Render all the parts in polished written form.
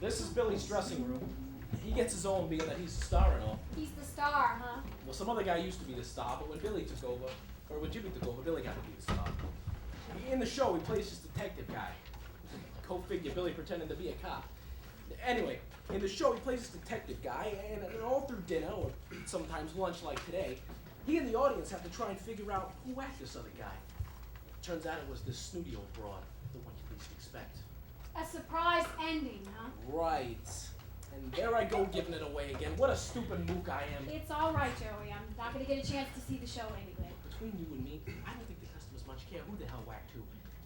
This is Billy's dressing room. He gets his own being that he's a star and all. He's the star, huh? Well, some other guy used to be the star, but when Billy took over, or when Jimmy took over, Billy got to be the star. In the show, he plays this detective guy. Go figure, Billy pretending to be a cop. Anyway, in the show, he plays this detective guy, and all through dinner, or sometimes lunch like today, he and the audience have to try and figure out who whacked this other guy. Turns out it was this snooty old broad, the one you least expect. A surprise ending, huh? Right. And there I go giving it away again. What a stupid mook I am. It's all right, Joey. I'm not going to get a chance to see the show anyway. Between you and me, I don't think the customers much care who the hell whacked who,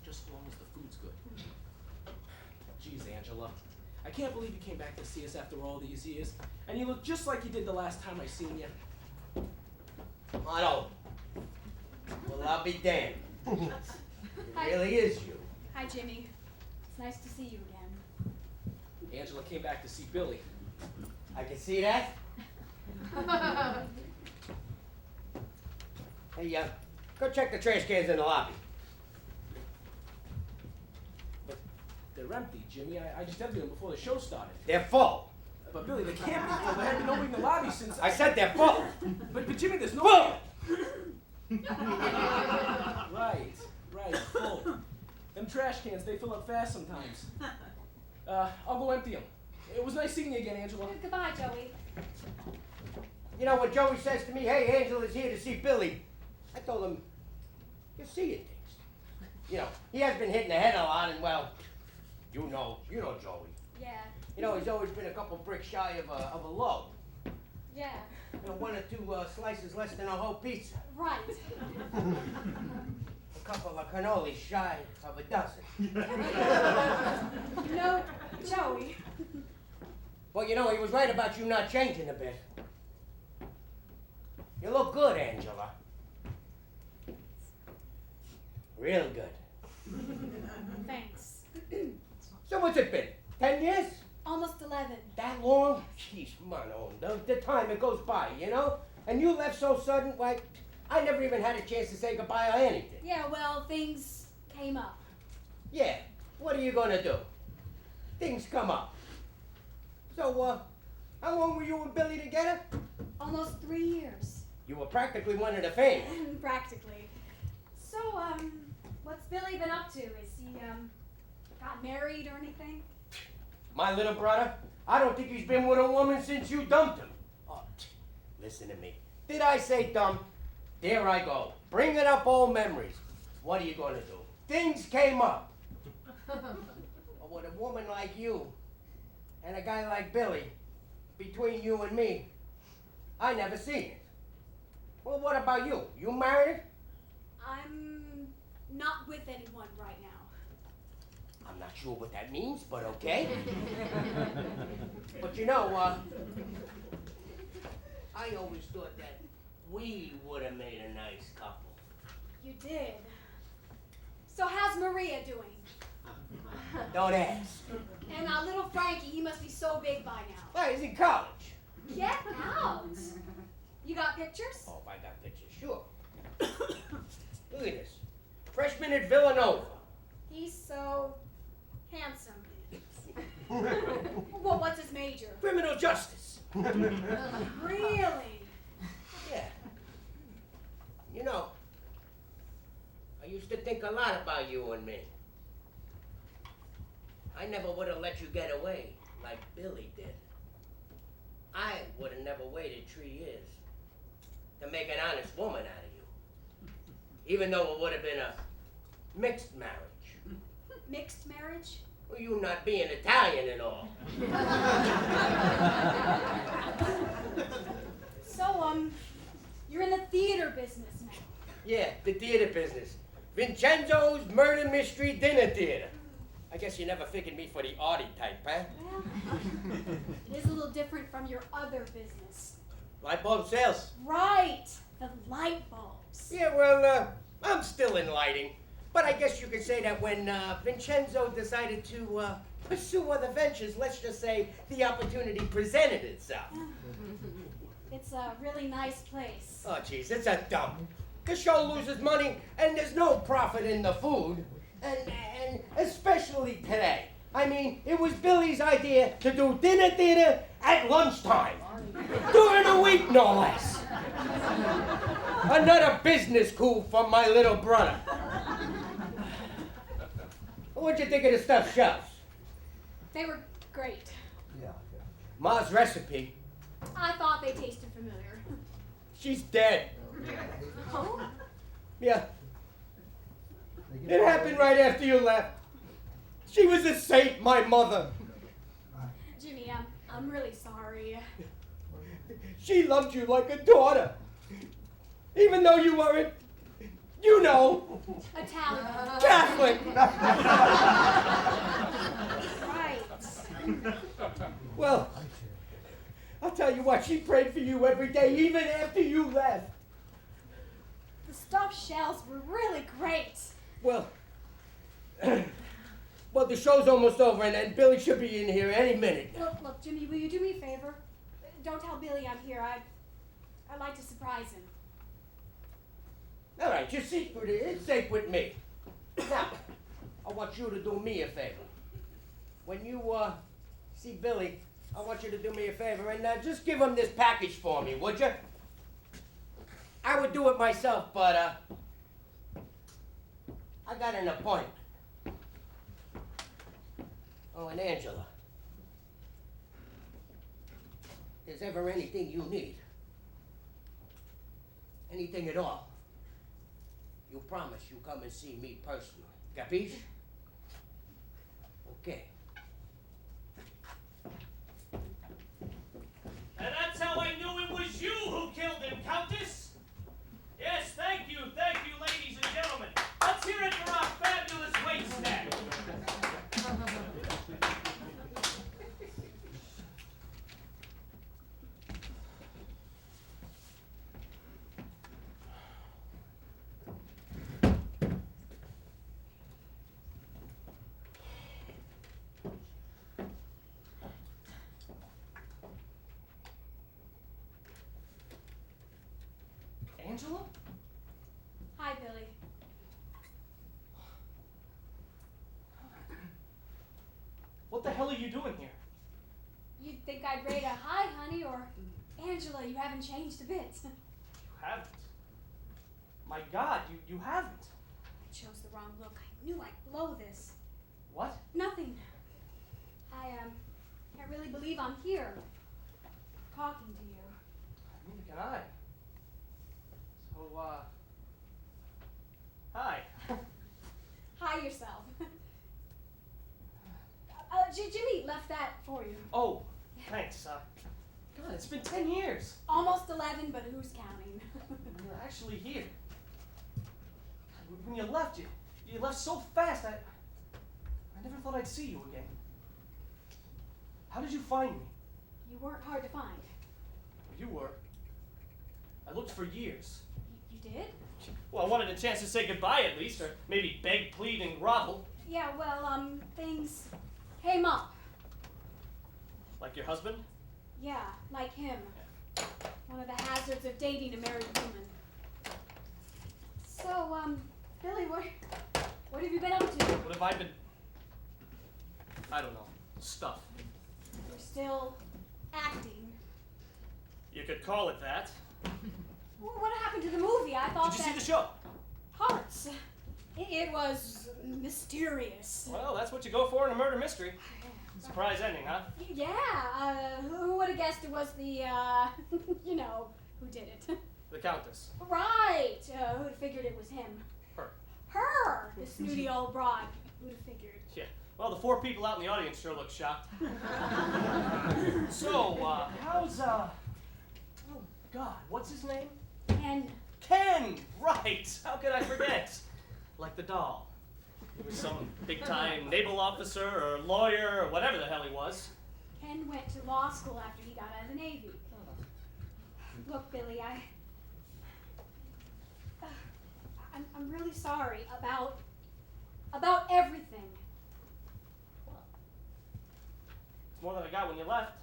just as long as the food's good. Geez, Angela. I can't believe you came back to see us after all these years. And you look just like you did the last time I seen you. Otto. Well, I'll be damned. It Hi. really is you. Hi, Jimmy. It's nice to see you again. Angela came back to see Billy. I can see that. Hey, go check the trash cans in the lobby. They're empty, Jimmy. I just emptied them before the show started. They're full. But Billy, they can't be full. There haven't been nobody in the lobby since... I said they're full. But Jimmy, there's no... Full! Right, full. Them trash cans, they fill up fast sometimes. I'll go empty them. It was nice seeing you again, Angela. Goodbye, Joey. You know, when Joey says to me, hey, Angela's here to see Billy, I told him, you're seeing things. You know, he has been hitting the head a lot, and well, you know Joey. Yeah. You know, he's always been a couple bricks shy of a loaf. Yeah. You know, one or two slices less than a whole pizza. Right. A couple of cannolis shy of a dozen. You know, Joey. Well, you know, he was right about you not changing a bit. You look good, Angela. Real good. Thanks. So what's it been? 10 years? Almost 11. That long? Jeez, Mano, the time it goes by, you know? And you left so sudden, why, I never even had a chance to say goodbye or anything. Yeah, well, things came up. Yeah, what are you gonna do? Things come up. So, how long were you and Billy together? Almost 3 years. You were practically one of the family. Practically. So, what's Billy been up to? Is he, got married or anything? My little brother, I don't think he's been with a woman since you dumped him. Oh, listen to me. Did I say dump? There I go. Bringing up old memories. What are you gonna do? Things came up. But with a woman like you and a guy like Billy, between you and me, I never seen it. Well, what about you? You married? I'm not with anyone right now. I'm not sure what that means, but okay. But you know, I always thought that we would have made a nice couple. You did. So how's Maria doing? Don't ask. And little Frankie, he must be so big by now. Well, he's in college. Get out! You got pictures? Oh, if I got pictures, sure. Look at this. Freshman at Villanova. He's so handsome. Well, what's his major? Criminal justice. Really? Yeah. You know, I used to think a lot about you and me. I never would have let you get away like Billy did. I would have never waited 3 years to make an honest woman out of you. Even though it would have been a mixed marriage. Mixed marriage? Well, you not being Italian and all. So, you're in the theater business now. Yeah, the theater business. Vincenzo's Murder Mystery Dinner Theater. I guess you never figured me for the arty type, huh? Well, it is a little different from your other business. Light bulb sales. Right, the light bulbs. Yeah, well, I'm still in lighting. But I guess you could say that when Vincenzo decided to pursue other ventures, let's just say the opportunity presented itself. It's a really nice place. Oh, jeez, it's a dump. The show loses money, and there's no profit in the food. And especially today. I mean, it was Billy's idea to do dinner theater at lunchtime. During the week, no less. Another business coup from my little brother. What'd you think of the stuffed shells? They were great. Ma's recipe. I thought they tasted familiar. She's dead. Oh? Yeah. It happened right after you left. She was a saint, my mother. Jimmy, I'm really sorry. She loved you like a daughter. Even though you weren't, you know, Italian. Catholic. Right. Well, I'll tell you what, she prayed for you every day, even after you left. The stuffed shells were really great. Well, the show's almost over, and Billy should be in here any minute. Look, Jimmy, will you do me a favor? Don't tell Billy I'm here. I'd like to surprise him. All right, your secret is safe with me. Now, I want you to do me a favor. When you see Billy, I want you to do me a favor and just give him this package for me, would you? I would do it myself, but I got an appointment. Oh, and Angela, if there's ever anything you need, anything at all, you promise you come and see me personally. Capiche? Okay. And that's how I knew it was you who killed him, Countess! Yes, thank you, ladies and gentlemen. Let's hear it for our fabulous wait staff. Angela? Hi, Billy. What the hell are you doing here? You'd think I'd rate a hi, honey, or Angela, you haven't changed a bit. You haven't. My God, you haven't. I chose the wrong look. I knew I'd blow this. What? Nothing. I can't really believe I'm here, talking to you. Neither can I. So, hi. Hi yourself. Jimmy left that for you. Oh, thanks. God, it's been 10 years. Almost 11, but who's counting? You're actually here. When you left, you left so fast, I never thought I'd see you again. How did you find me? You weren't hard to find. You were. I looked for years. You did? Well, I wanted a chance to say goodbye at least, or maybe beg, plead, and grovel. Yeah, well, things came up. Like your husband? Yeah, like him. One of the hazards of dating a married woman. So, Billy, what have you been up to? What have I been? I don't know. Stuff. You're still acting. You could call it that. What happened to the movie? I thought Did you that see the show? Hearts. It was mysterious. Well, that's what you go for in a murder mystery. Surprise ending, huh? Yeah, who would have guessed it was the, you know, who did it? The Countess. Right, who'd have figured it was him? Her. Her, the snooty old broad. Who'd have figured? Yeah. Well, the 4 people out in the audience sure look shocked. So, how's, oh, God, what's his name? And Ken! Right! How could I forget? Like the doll. He was some big-time naval officer or lawyer or whatever the hell he was. Ken went to law school after he got out of the Navy. Look, Billy, I'm really sorry about everything. It's more than I got when you left.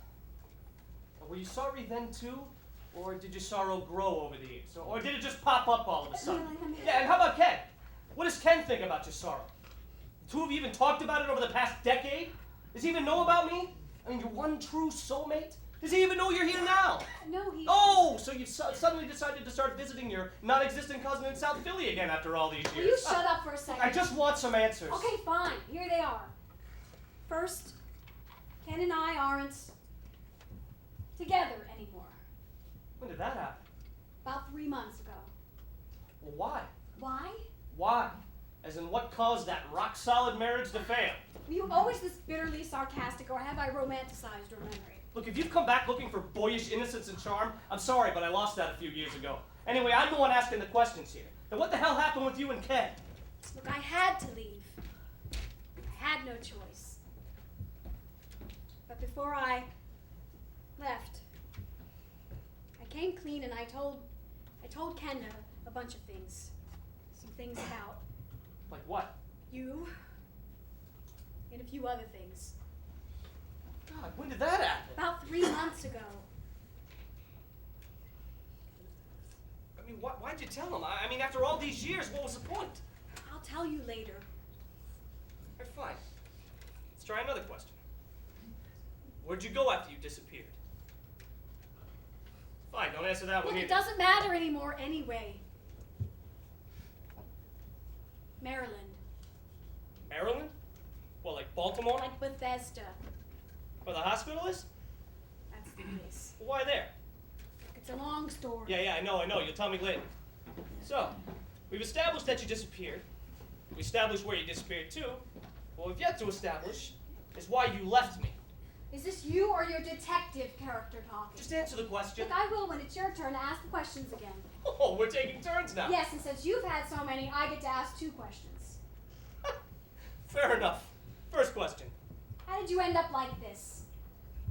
Were you sorry then too? Or did your sorrow grow over the years? Or did it just pop up all of a sudden? Yeah, and how about Ken? What does Ken think about your sorrow? The two of you even talked about it over the past decade? Does he even know about me? I mean, your one true soulmate? Does he even know you're here now? No, he. Oh, so you've suddenly decided to start visiting your non-existent cousin in South Philly again after all these years. Will you shut up for a second? I just want some answers. Okay, fine. Here they are. First, Ken and I aren't together anymore. When did that happen? About 3 months ago. Well, why? Why? Why? As in, what caused that rock-solid marriage to fail? Were you always this bitterly sarcastic, or have I romanticized your memory? Look, if you've come back looking for boyish innocence and charm, I'm sorry, but I lost that a few years ago. Anyway, I'm the one asking the questions here. Now, what the hell happened with you and Ken? Look, I had to leave. I had no choice. But before I left, I came clean and I told Ken a bunch of things. Some things about Like what? you and a few other things. God, when did that happen? About 3 months ago. I mean, why'd you tell him? I mean, after all these years, what was the point? I'll tell you later. All right, fine. Let's try another question. Where'd you go after you disappeared? Fine, don't answer that one Look, it either. doesn't matter anymore anyway. Maryland. Maryland? Well, like Baltimore? Like Bethesda. Where the hospital is? That's the place. Well, why there? It's a long story. Yeah, I know. You'll tell me later. So, we've established that you disappeared. We established where you disappeared to. What we've yet to establish is why you left me. Is this you or your detective character talking? Just answer the question. Look, I will when it's your turn to ask the questions again. Oh, we're taking turns now. Yes, and since you've had so many, I get to ask 2 questions. Fair enough. First question. How did you end up like this?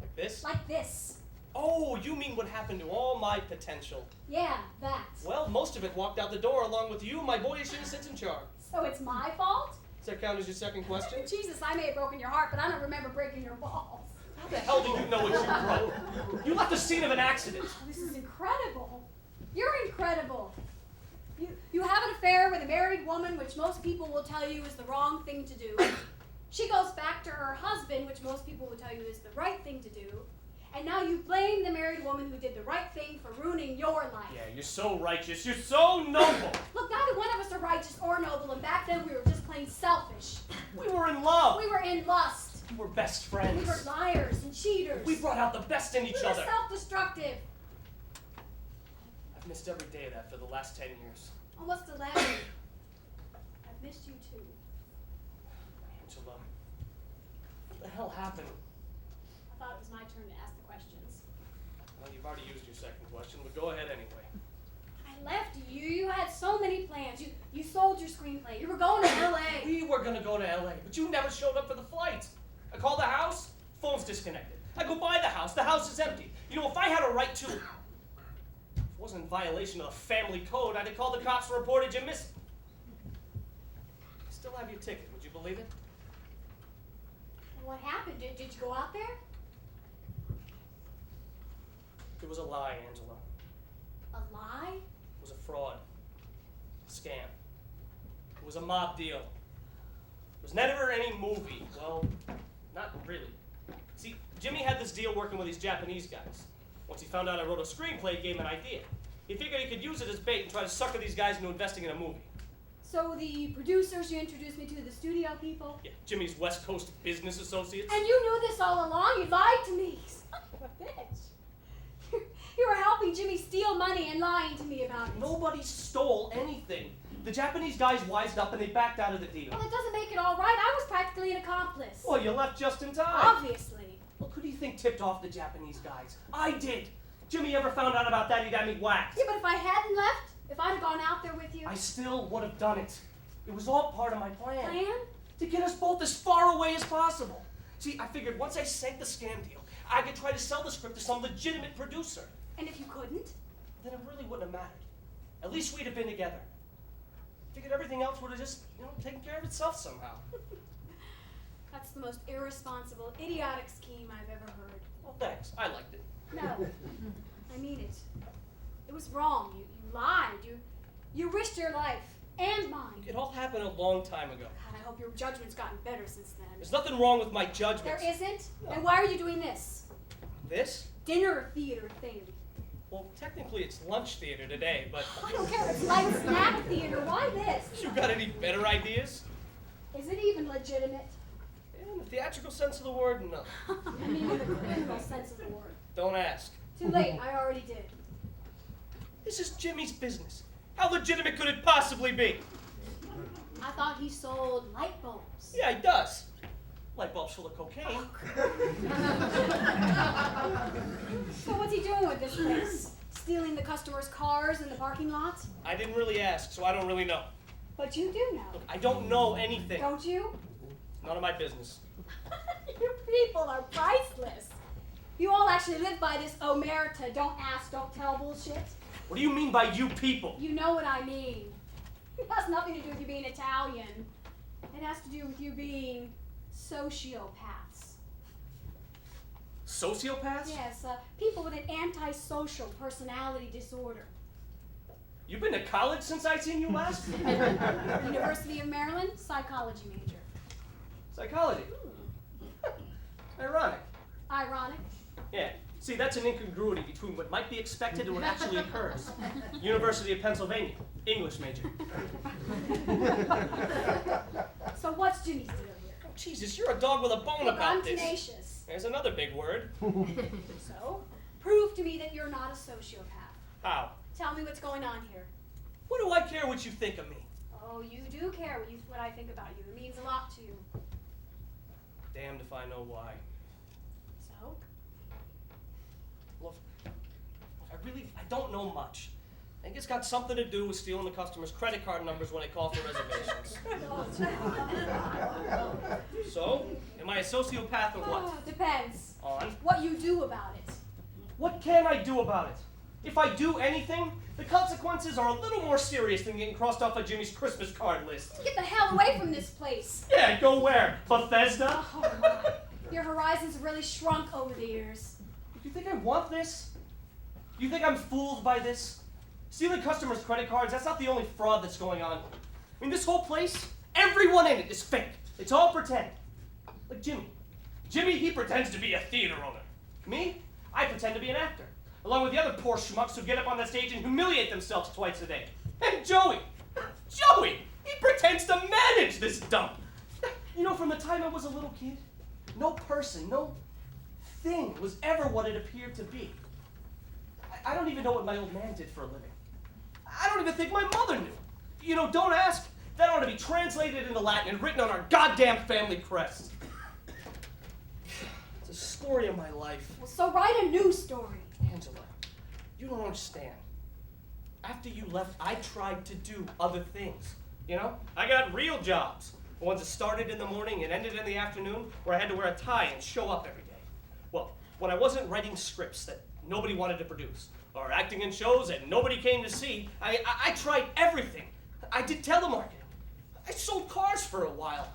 Like this? Like this? Oh, you mean what happened to all my potential? Yeah, that. Well, most of it walked out the door along with you, my boyish innocence and charm. So it's my fault? Does that count as your second question? Jesus, I may have broken your heart, but I don't remember breaking your balls. How the hell do you know what you broke? You left the scene of an accident. This is incredible. You're incredible. You have an affair with a married woman, which most people will tell you is the wrong thing to do. She goes back to her husband, which most people will tell you is the right thing to do. And now you blame the married woman who did the right thing for ruining your life. Yeah, you're so righteous. You're so noble. Look, neither one of us are righteous or noble, and back then we were just plain selfish. We were in love. We were in lust. We were best friends. We were liars and cheaters. We brought out the best in each We were other. self-destructive. I've missed every day of that for the last 10 years. Almost 11. I've missed you too. Angela, what the hell happened? I thought it was my turn to ask the questions. Well, you've already used your second question, but go ahead anyway. I left you. You had so many plans. You sold your screenplay. You were going to LA. We were gonna go to LA, but you never showed up for the flight. I call the house, phone's disconnected. I go by the house is empty. You know, if I had a right to, if it wasn't in violation of the family code, I'd have called the cops and reported you missing. I still have your ticket, would you believe it? And what happened? Did you go out there? It was a lie, Angela. A lie? It was a fraud. A scam. It was a mob deal. It was never any movie. Well, not really. See, Jimmy had this deal working with these Japanese guys. Once he found out I wrote a screenplay, it gave him an idea. He figured he could use it as bait and try to sucker these guys into investing in a movie. So the producers you introduced me to, the studio people? Yeah, Jimmy's West Coast business associates. And you knew this all along? You lied to me. Son of a bitch. You were helping Jimmy steal money and lying to me about it. Nobody stole anything. The Japanese guys wised up and they backed out of the deal. Well, it doesn't make it all right. I was practically an accomplice. Well, you left just in time. Obviously. Well, who do you think tipped off the Japanese guys? I did. Jimmy ever found out about that, he'd have me whacked. Yeah, but if I hadn't left, if I'd have gone out there with you. I still would have done it. It was all part of my plan. Plan? To get us both as far away as possible. See, I figured once I sank the scam deal, I could try to sell the script to some legitimate producer. And if you couldn't? Then it really wouldn't have mattered. At least we'd have been together. Figured everything else would have just, taken care of itself somehow. That's the most irresponsible, idiotic scheme I've ever heard. Well, thanks. I liked it. No. I mean it. It was wrong. You lied. You risked your life. And mine. It all happened a long time ago. God, I hope your judgment's gotten better since then. There's nothing wrong with my judgment. There isn't? Then why are you doing this? This? Dinner theater thing. Well, technically it's lunch theater today, but I don't care. It's light snack theater. Why this? you got any better ideas? Is it even legitimate? In the theatrical sense of the word, no. I mean, in the criminal sense of the word. Don't ask. Too late. I already did. This is Jimmy's business. How legitimate could it possibly be? I thought he sold light bulbs. Yeah, he does. Light bulbs full of cocaine. So what's he doing with this place? Stealing the customers' cars in the parking lot? I didn't really ask, so I don't really know. But you do know. Look, I don't know anything. Don't you? None of my business. You people are priceless. You all actually live by this omerta, don't ask, don't tell bullshit. What do you mean by you people? You know what I mean. It has nothing to do with you being Italian. It has to do with you being sociopaths. Sociopaths? Yes, people with an antisocial personality disorder. You've been to college since I seen you last? University of Maryland, psychology major. Psychology. Ironic. Ironic. Yeah. See, that's an incongruity between what might be expected and what actually occurs. University of Pennsylvania. English major. So what's Jimmy's deal here? Oh, Jesus, you're a dog with a bone Look, about I'm this. tenacious. There's another big word. So, prove to me that you're not a sociopath. How? Tell me what's going on here. What do I care what you think of me? Oh, you do care what I think about you. It means a lot to you. Damned if I know why. So? Look, I don't know much. I think it's got something to do with stealing the customers' credit card numbers when they call for reservations. So, am I a sociopath or what? Depends. On? What you do about it. What can I do about it? If I do anything, the consequences are a little more serious than getting crossed off of Jimmy's Christmas card list. Get the hell away from this place. Yeah, go where? Bethesda? Oh my. Your horizons have really shrunk over the years. You think I want this? You think I'm fooled by this? Stealing customers' credit cards, that's not the only fraud that's going on. I mean, this whole place, everyone in it is fake. It's all pretend. Like Jimmy. Jimmy, he pretends to be a theater owner. Me, I pretend to be an actor. Along with the other poor schmucks who get up on the stage and humiliate themselves twice a day. And Joey! Joey! He pretends to manage this dump! You know, from the time I was a little kid, no person, no thing was ever what it appeared to be. I don't even know what my old man did for a living. I don't even think my mother knew. You know, don't ask. That ought to be translated into Latin and written on our goddamn family crest. It's a story of my life. Well, so write a new story. Angela, you don't understand. After you left, I tried to do other things. You know? I got real jobs. The ones that started in the morning and ended in the afternoon, where I had to wear a tie and show up every day. Well, when I wasn't writing scripts that nobody wanted to produce, or acting in shows that nobody came to see, I tried everything. I did telemarketing. I sold cars for a while.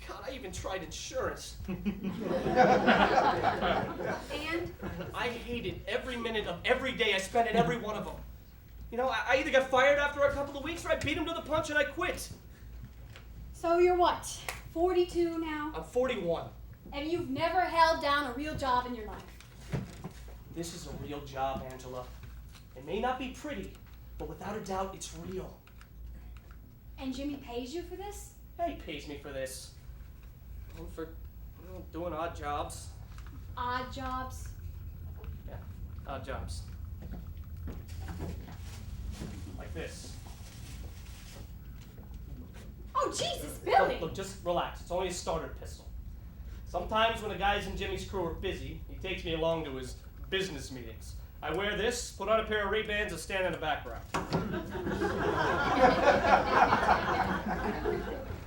God, I even tried insurance. And? I hated every minute of every day I spent at every one of them. You know, I either got fired after a couple of weeks or I beat him to the punch and I quit. So you're what, 42 now? I'm 41. And you've never held down a real job in your life? This is a real job, Angela. It may not be pretty, but without a doubt, it's real. And Jimmy pays you for this? Yeah, he pays me for this. And for doing odd jobs. Odd jobs? Yeah, odd jobs. Like this. Oh, Jesus, Billy! Look, just relax. It's only a starter pistol. Sometimes when the guys in Jimmy's crew are busy, he takes me along to his business meetings. I wear this, put on a pair of Ray-Bans, and stand in the background.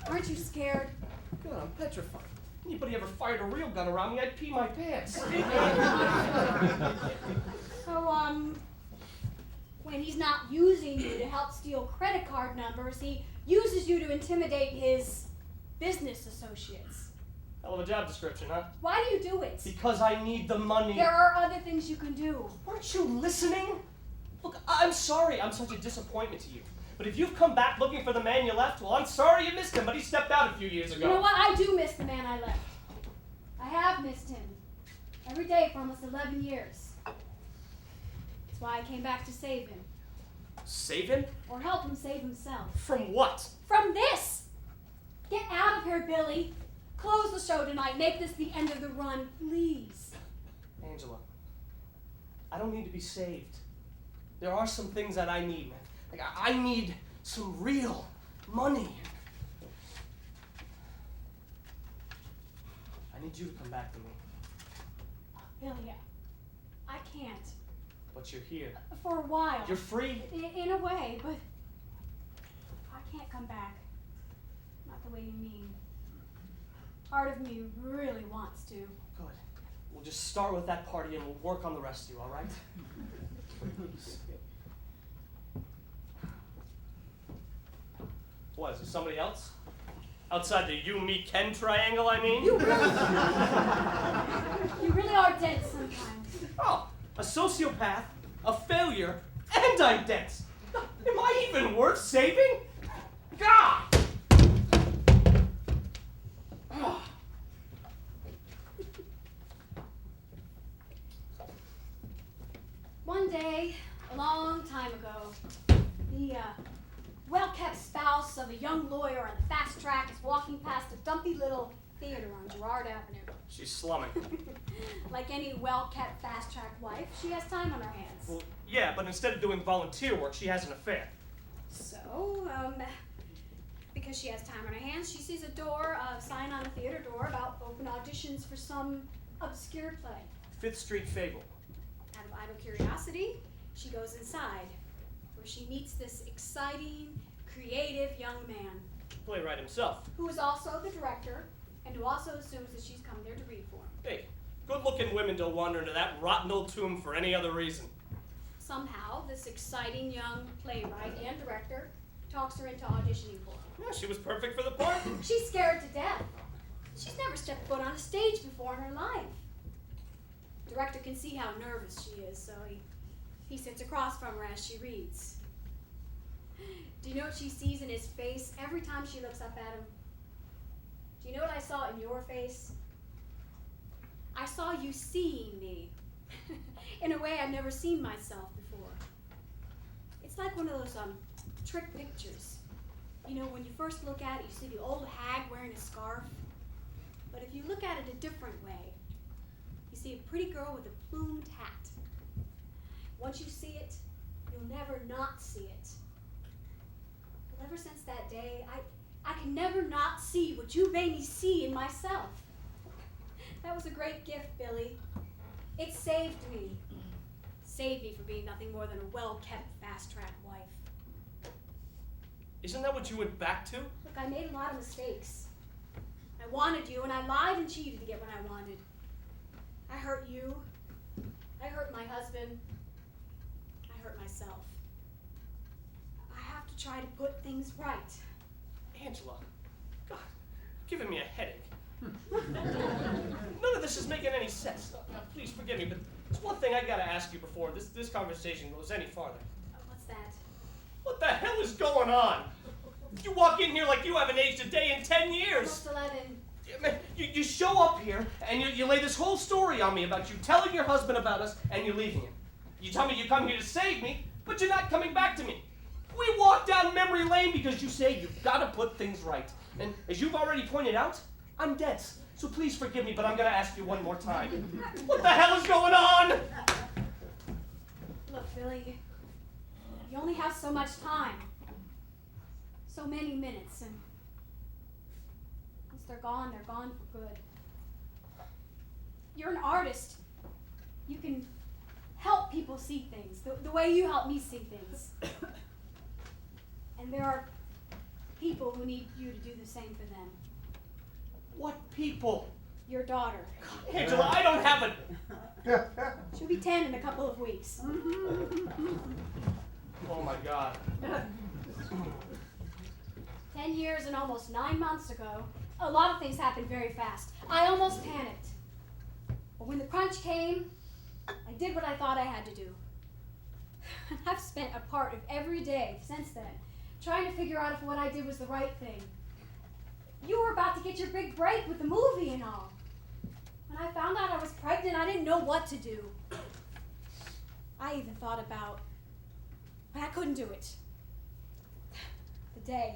Aren't you scared? God, I'm petrified. Anybody ever fired a real gun around me, I'd pee my pants. So, when he's not using you to help steal credit card numbers, he uses you to intimidate his business associates. Hell of a job description, huh? Why do you do it? Because I need the money. There are other things you can do. Weren't you listening? Look, I'm sorry I'm such a disappointment to you. But if you've come back looking for the man you left, well, I'm sorry you missed him, but he stepped out a few years ago. You know what? I do miss the man I left. I have missed him. Every day for almost 11 years. That's why I came back to save him. Save him? Or help him save himself. From what? From this! Get out of here, Billy. Close the show tonight. Make this the end of the run, please. Angela, I don't need to be saved. There are some things that I need, man. Like, I need some real money. I need you to come back to me. Billy, I can't. But you're here. For a while. You're free. In a way, but I can't come back. Not the way you mean. Part of me really wants to. Good. We'll just start with that party and we'll work on the rest of you, all right? What, is there somebody else? Outside the you, me, Ken triangle, I mean? You really are dense sometimes. Oh, a sociopath, a failure, and I'm dense. Am I even worth saving? God! Oh. One day, a long time ago, the well-kept spouse of a young lawyer on the fast track is walking past a dumpy little theater on Girard Avenue. She's slumming. Like any well-kept fast-track wife, she has time on her hands. Well, yeah, but instead of doing volunteer work, she has an affair. So, because she has time on her hands, she sees a sign on the theater door about open auditions for some obscure play. Fifth Street Fable. Out of idle curiosity, she goes inside, where she meets this exciting, creative young man, Playwright himself. who is also the director, and who also assumes that she's come there to read for him. Hey, good-looking women don't wander into that rotten old tomb for any other reason. Somehow, this exciting young playwright and director talks her into auditioning for him. Yeah, she was perfect for the part. She's scared to death. She's never stepped foot on a stage before in her life. The director can see how nervous she is, so he sits across from her as she reads. Do you know what she sees in his face every time she looks up at him? Do you know what I saw in your face? I saw you seeing me in a way I've never seen myself before. It's like one of those trick pictures. You know, when you first look at it, you see the old hag wearing a scarf. But if you look at it a different way, you see a pretty girl with a plumed hat. Once you see it, you'll never not see it. But ever since that day, I can never not see what you made me see in myself. That was a great gift, Billy. It saved me. Saved me from being nothing more than a well-kept, fast-track wife. Isn't that what you went back to? Look, I made a lot of mistakes. I wanted you, and I lied and cheated to get what I wanted. I hurt you. I hurt my husband. I hurt myself. I have to try to put things right. Angela, God, you're giving me a headache. None of this is making any sense. Now, please forgive me, but there's one thing I gotta ask you before this conversation goes any farther. What's that? What the hell is going on? You walk in here like you haven't aged a day in 10 years. Almost 11. Man, you show up here and you lay this whole story on me about you telling your husband about us and you leaving him. You tell me you come here to save me, but you're not coming back to me. We walk down memory lane because you say you've got to put things right. And as you've already pointed out, I'm dense. So please forgive me, but I'm going to ask you one more time. What the hell is going on? Look, Billy, you only have so much time. So many minutes, and once they're gone for good. You're an artist. You can help people see things the way you help me see things. And there are people who need you to do the same for them. What people? Your daughter. Angela, I don't have a... She'll be 10 in a couple of weeks. Oh my God. 10 years and almost 9 months ago, a lot of things happened very fast. I almost panicked. But when the crunch came, I did what I thought I had to do. I've spent a part of every day since then trying to figure out if what I did was the right thing. You were about to get your big break with the movie and all. When I found out I was pregnant, I didn't know what to do. I even thought about, but I couldn't do it. The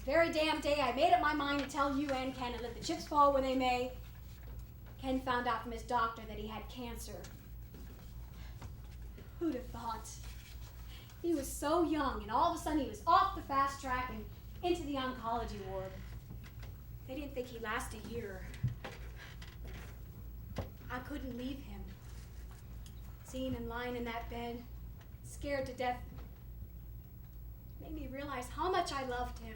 very damn day I made up my mind to tell you and Ken and let the chips fall where they may, Ken found out from his doctor that he had cancer. Who'd have thought? He was so young, and all of a sudden he was off the fast track and into the oncology ward. They didn't think he'd last a year. I couldn't leave him. Seeing him lying in that bed, scared to death, made me realize how much I loved him,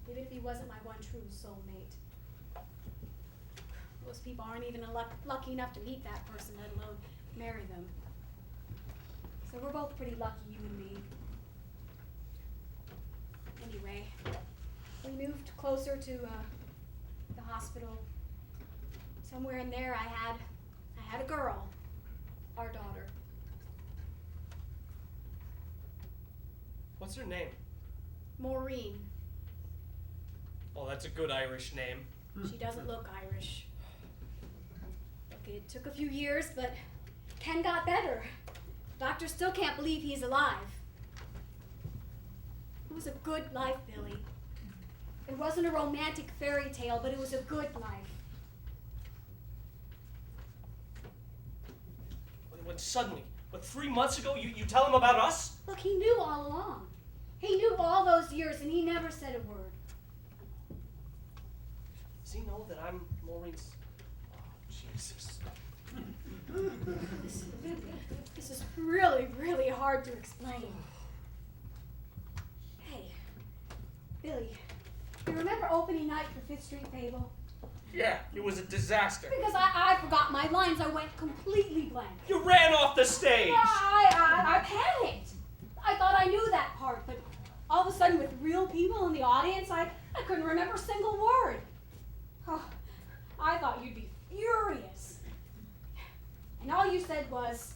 even if he wasn't my one true soulmate. Most people aren't even lucky enough to meet that person, let alone marry them. So we're both pretty lucky, you and me. Anyway, we moved closer to the hospital. Somewhere in there, I had a girl, our daughter. What's her name? Maureen. Oh, that's a good Irish name. She doesn't look Irish. Look, it took a few years, but Ken got better. Doctors still can't believe he's alive. It was a good life, Billy. It wasn't a romantic fairy tale, but it was a good life. When suddenly, 3 months ago, you tell him about us? Look, he knew all along. He knew all those years, and he never said a word. Does he know that I'm Maureen's... Oh, Jesus. This is really, really hard to explain. Hey, Billy, you remember opening night for Fifth Street Fable? Yeah, it was a disaster. Because I forgot my lines. I went completely blank. You ran off the stage! Yeah, I panicked. I thought I knew that part, but all of a sudden with real people in the audience, I couldn't remember a single word. Oh, I thought you'd be furious. And all you said was,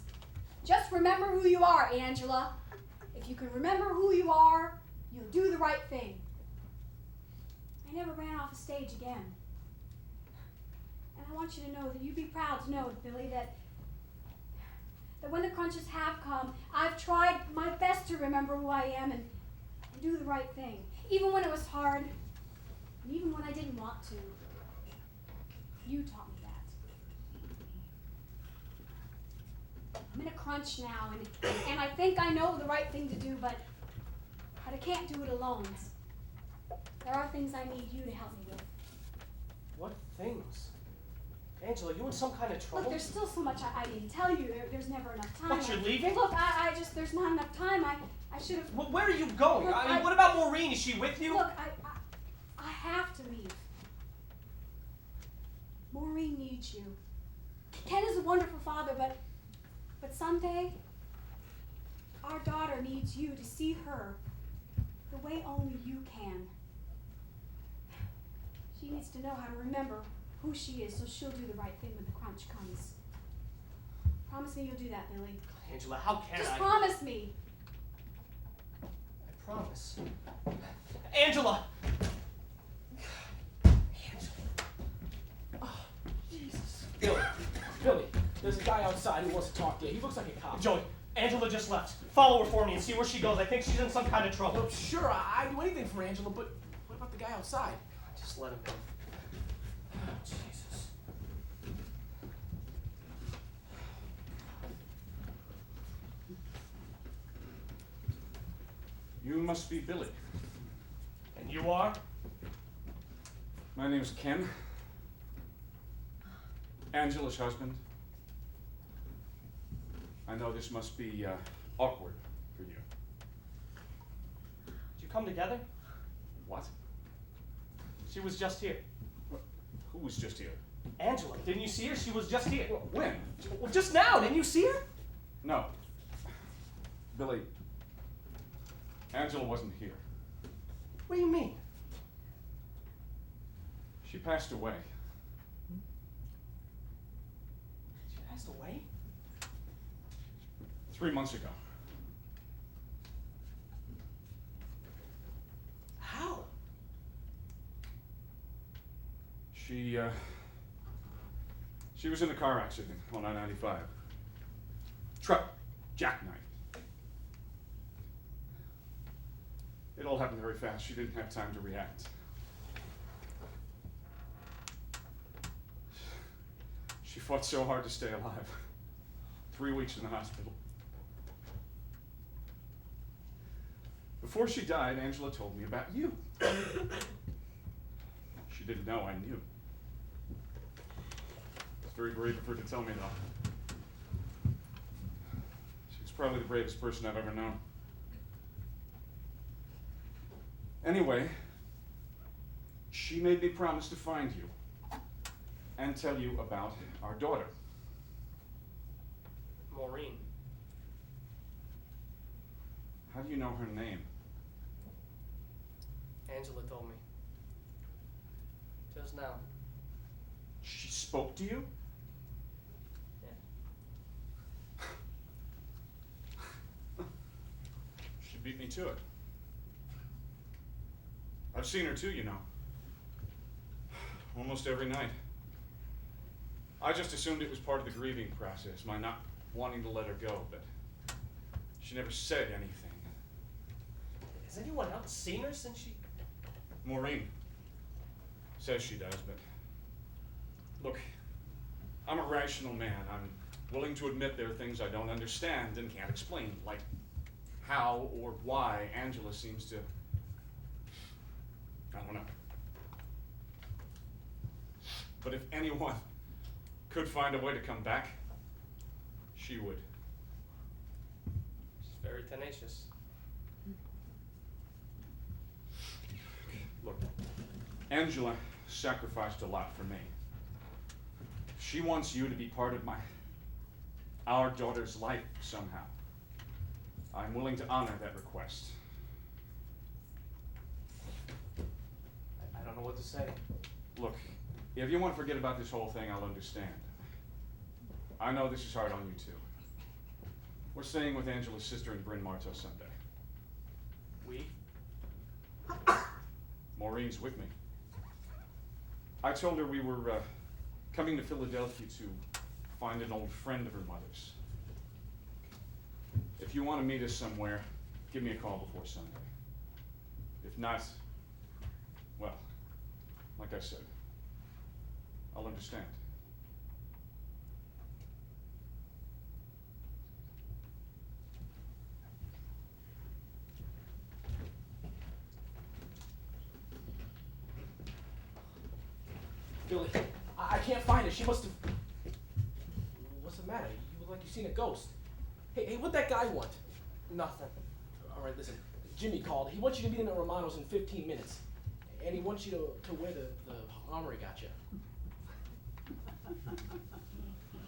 just remember who you are, Angela. If you can remember who you are, you'll do the right thing. I never ran off the stage again. And I want you to know that you'd be proud to know, Billy, that when the crunches have come, I've tried my best to remember who I am and do the right thing. Even when it was hard, and even when I didn't want to. You taught me that. I'm in a crunch now, and I think I know the right thing to do, but I can't do it alone. There are things I need you to help me with. What things? Angela, you in some kind of trouble? Look, there's still so much I didn't tell you. There's never enough time. What, you're leaving? Look, there's not enough time. I should have... Well, where are you going? Look, I mean, what about Maureen? Is she with you? Look, I have to leave. Maureen needs you. Ken is a wonderful father, but someday, our daughter needs you to see her the way only you can. She needs to know how to remember who she is, so she'll do the right thing when the crunch comes. Promise me you'll do that, Billy. Angela, how can Just I? promise me. I promise. Angela! Oh, Jesus. Billy, there's a guy outside who wants to talk to you. He looks like a cop. Joey, Angela just left. Follow her for me and see where she goes. I think she's in some kind of trouble. Well, sure, I'd do anything for Angela, but what about the guy outside? Just let him in. Oh, Jesus. You must be Billy. And you are? My name's Ken. Angela's husband. I know this must be awkward for you. Did you come together? What? She was just here. Who was just here? Angela, didn't you see her? She was just here. When? Well, just now, didn't you see her? No. Billy, Angela wasn't here. What do you mean? She passed away. She passed away? 3 months ago. She was in a car accident on I-95. Truck jackknifed. It all happened very fast. She didn't have time to react. She fought so hard to stay alive. 3 weeks in the hospital. Before she died, Angela told me about you. She didn't know I knew. It's very brave of her to tell me, though. She's probably the bravest person I've ever known. Anyway, she made me promise to find you and tell you about our daughter. Maureen. How do you know her name? Angela told me. Just now. She spoke to you? Yeah. She beat me to it. I've seen her too, you know. Almost every night. I just assumed it was part of the grieving process, my not wanting to let her go, but she never said anything. Has anyone else seen her since she... Maureen says she does, but look, I'm a rational man. I'm willing to admit there are things I don't understand and can't explain, like how or why Angela seems to, I don't know. But if anyone could find a way to come back, she would. She's very tenacious. Look, Angela sacrificed a lot for me. She wants you to be part of our daughter's life somehow. I'm willing to honor that request. I don't know what to say. Look, if you want to forget about this whole thing, I'll understand. I know this is hard on you too. We're staying with Angela's sister in Bryn Mawr till Sunday. We? Maureen's with me. I told her we were coming to Philadelphia to find an old friend of her mother's. If you want to meet us somewhere, give me a call before Sunday. If not, well, like I said, I'll understand. Billy, I can't find her. She must have... What's the matter? You look like you've seen a ghost. Hey, what'd that guy want? Nothing. All right, listen. Jimmy called. He wants you to meet him at Romano's in 15 minutes. And he wants you to wear the armor he got you.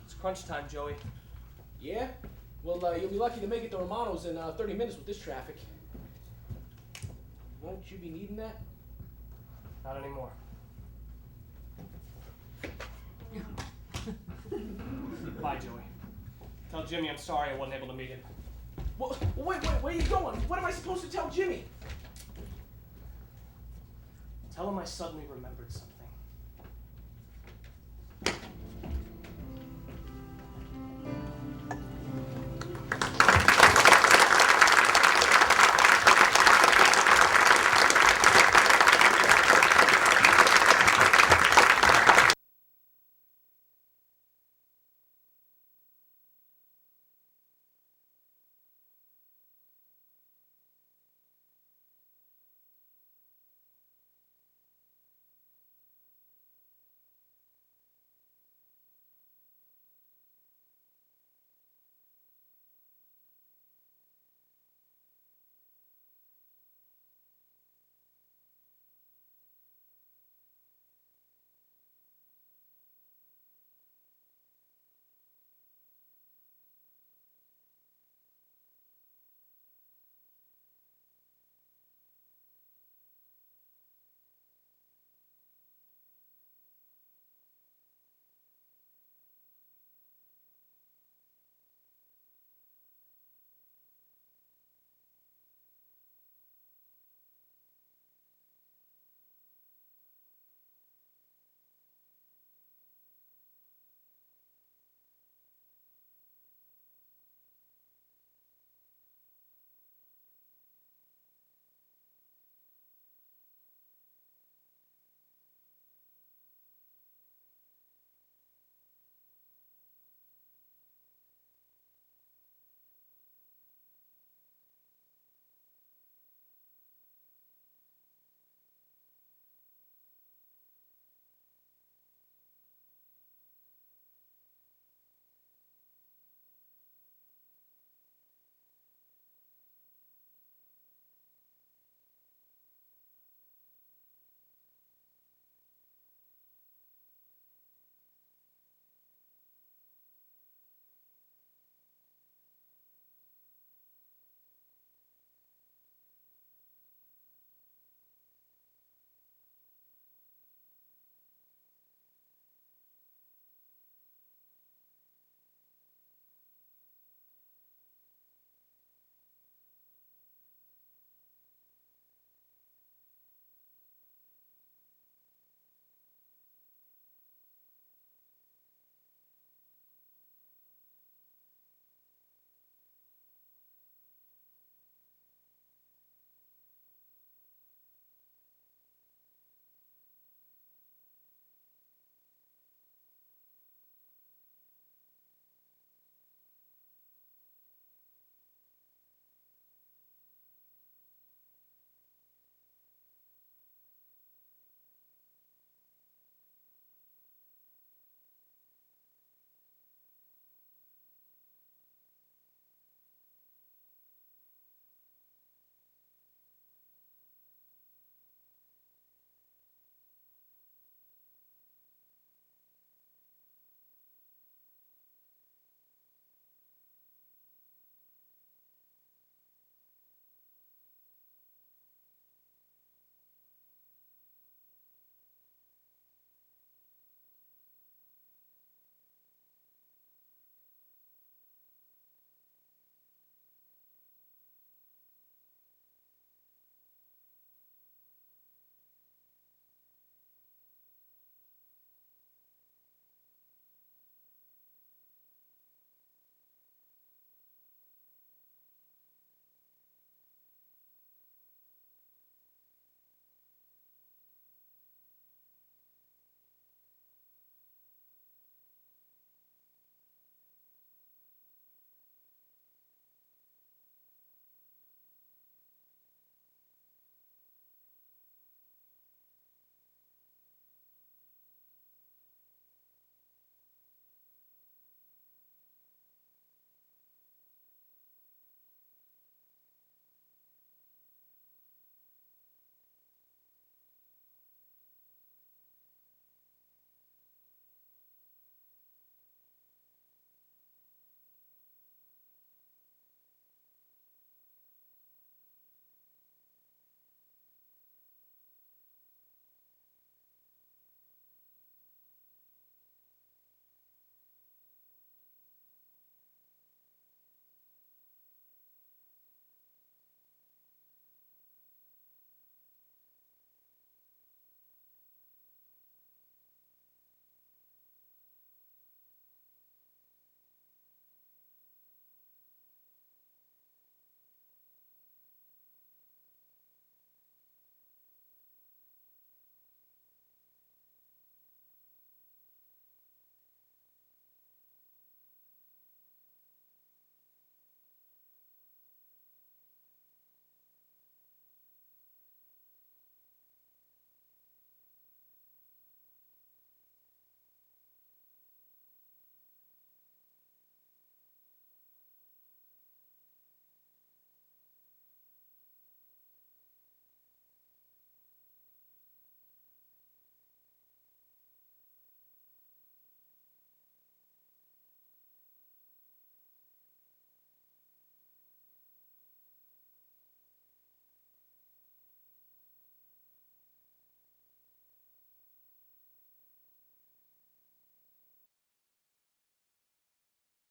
It's crunch time, Joey. Yeah? Well, you'll be lucky to make it to Romano's in 30 minutes with this traffic. Won't you be needing that? Not anymore. Bye, Joey. Tell Jimmy I'm sorry I wasn't able to meet him. Well, wait, where are you going? What am I supposed to tell Jimmy? Tell him I suddenly remembered something.